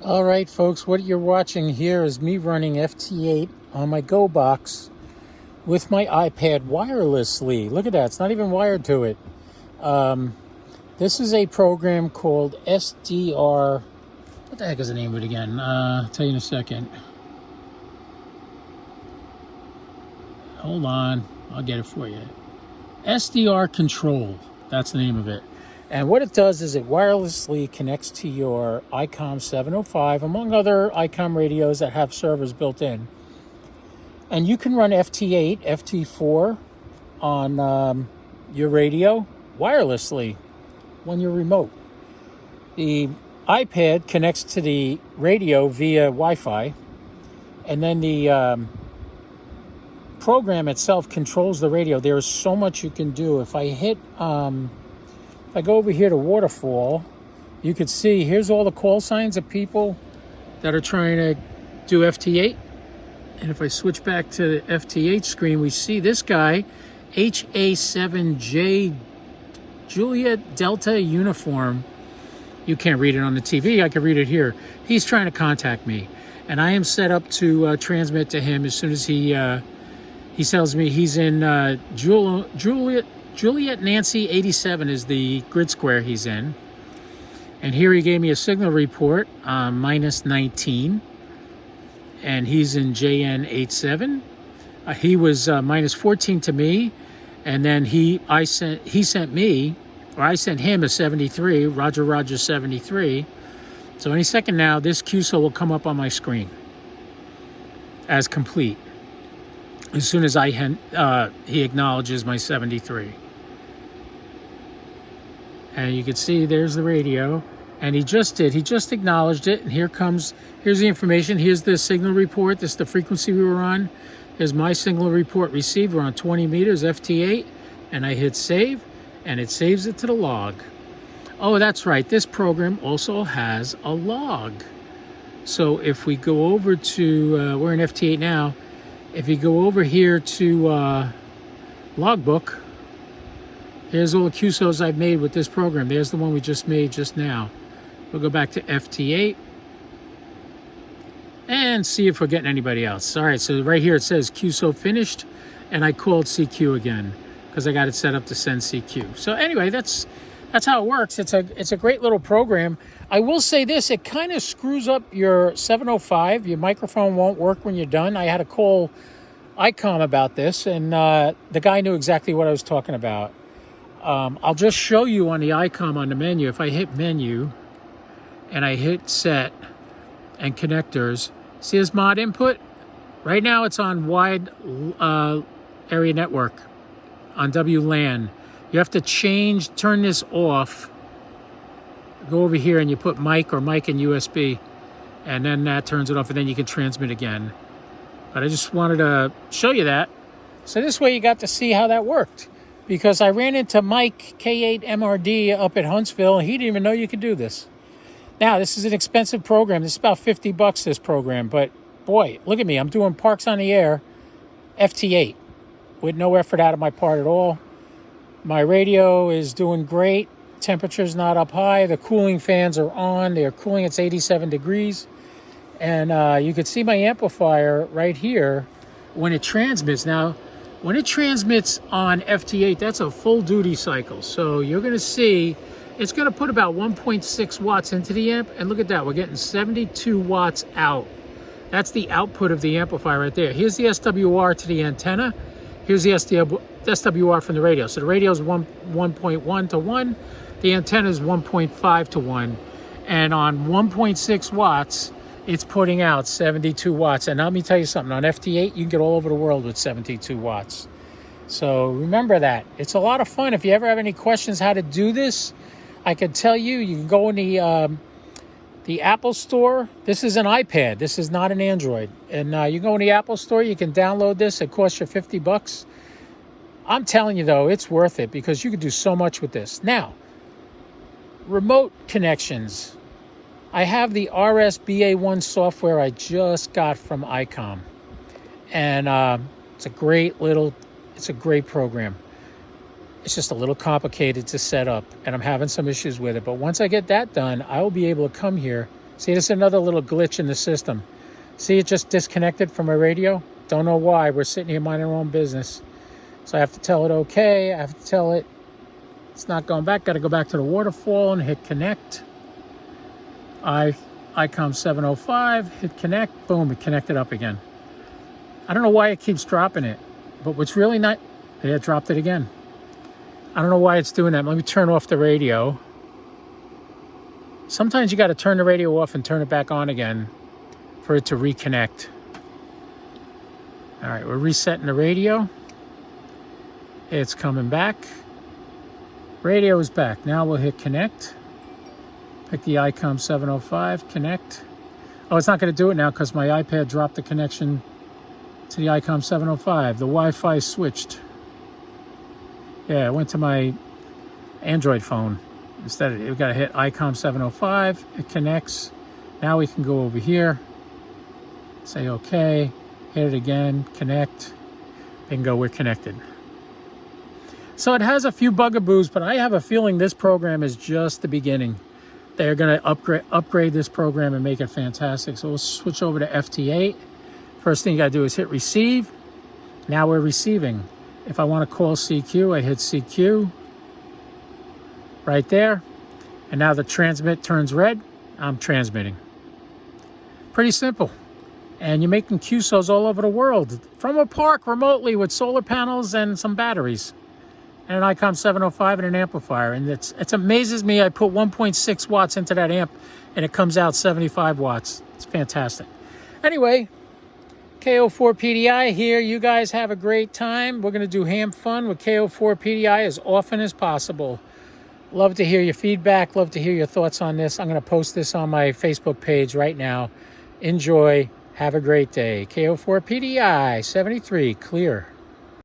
All right, folks, what you're watching here is me running FT8 on my Go box with my iPad wirelessly. Look at that, it's not even wired to it. This is a program called SRR. What the heck is the name of it again? I'll tell you in a second. Hold on, I'll get it for you. SRR Control, that's the name of it. And what it does is it wirelessly connects to your ICOM 705, among other ICOM radios that have servers built in. And you can run FT8, FT4 on your radio wirelessly when you're remote. The iPad connects to the radio via Wi-Fi, and then the program itself controls the radio. There is so much you can do. If I hit... If I go over here to waterfall, you can see here's all the call signs of people that are trying to do FT8. And if I switch back to the FT8 screen, we see this guy, HA7J Juliet Delta Uniform. You can't read it on the TV. I can read it here. He's trying to contact me. And I am set up to transmit to him as soon as he tells me he's in Juliet Nancy 87 is the grid square he's in. And here he gave me a signal report, minus 19. And he's in JN 87. He was minus 14 to me. And then I sent him a 73, Roger 73. So any second now, this QSO will come up on my screen as complete as soon as he acknowledges my 73. And you can see there's the radio, and he just acknowledged it. And here's the information. Here's the signal report. This is the frequency we were on. Here's my signal report received. We're on 20 meters, FT8, and I hit save, and it saves it to the log. Oh, that's right. This program also has a log. So if we go over to, we're in FT8 now. If you go over here to logbook, here's all the QSOs I've made with this program. There's the one we just made just now. We'll go back to FT8 and see if we're getting anybody else. All right, so right here it says QSO finished, and I called CQ again because I got it set up to send CQ. So anyway, that's how it works. It's a great little program. I will say this, it kind of screws up your 705. Your microphone won't work when you're done. I had to call ICOM about this, and the guy knew exactly what I was talking about. I'll just show you on the ICOM on the menu. If I hit menu and I hit set and connectors, see this mod input? Right now it's on wide area network on WLAN. You have to turn this off. Go over here and you put mic or mic and USB, and then that turns it off, and then you can transmit again. But I just wanted to show you that. So this way you got to see how that worked. Because I ran into Mike K8MRD up at Huntsville, and he didn't even know you could do this. Now, this is an expensive program. This is about $50, this program. But, boy, look at me. I'm doing Parks on the Air FT8 with no effort out of my part at all. My radio is doing great. Temperature's not up high. The cooling fans are on. They're cooling. It's 87 degrees. And you can see my amplifier right here when it transmits. Now, when it transmits on FT8, that's a full duty cycle. So you're going to see it's going to put about 1.6 watts into the amp. And look at that. We're getting 72 watts out. That's the output of the amplifier right there. Here's the SWR to the antenna. Here's the SWR from the radio. So the radio is 1.1 to 1. The antenna is 1.5 to 1. And on 1.6 watts, it's putting out 72 watts. And let me tell you something, on FT8, you can get all over the world with 72 watts. So remember that. It's a lot of fun. If you ever have any questions how to do this, I can tell you, you can go in the Apple Store. This is an iPad. This is not an Android. And you go in the Apple Store, you can download this. It costs you $50. I'm telling you, though, it's worth it because you can do so much with this. Now, remote connections. I have the RSBA1 software I just got from ICOM, and it's a great program. It's just a little complicated to set up, and I'm having some issues with it. But once I get that done, I will be able to come here See, this is another little glitch in the system. See, it just disconnected from my radio. Don't know why. We're sitting here minding our own business. So I have to tell it okay. I have to tell it it's not going back. Got to go back to the waterfall and hit connect. ICOM 705, hit connect. Boom, it connected up again. I don't know why it keeps dropping it. But what's really not... Yeah, it dropped it again. I don't know why it's doing that. Let me turn off the radio. Sometimes you got to turn the radio off and turn it back on again for it to reconnect. All right, we're resetting the radio. It's coming back. Radio is back. Now we'll hit connect. Pick the ICOM 705, connect. Oh, it's not going to do it now because my iPad dropped the connection to the ICOM 705. The Wi-Fi switched. Yeah, it went to my Android phone. Instead, we've got to hit ICOM 705. It connects. Now we can go over here. Say okay. Hit it again. Connect. Bingo, we're connected. So it has a few bugaboos, but I have a feeling this program is just the beginning. They're going to upgrade this program and make it fantastic. So we'll switch over to FT8. First thing you got to do is hit receive. Now we're receiving. If I want to call CQ, I hit CQ right there. And now the transmit turns red. I'm transmitting. Pretty simple. And you're making QSOs all over the world from a park remotely with solar panels and some batteries and an ICOM 705 and an amplifier. And it amazes me. I put 1.6 watts into that amp and it comes out 75 watts. It's fantastic. Anyway, K04PDI here. You guys have a great time. We're going to do ham fun with K04PDI as often as possible. Love to hear your feedback. Love to hear your thoughts on this. I'm going to post this on my Facebook page right now. Enjoy. Have a great day. K04PDI 73 clear.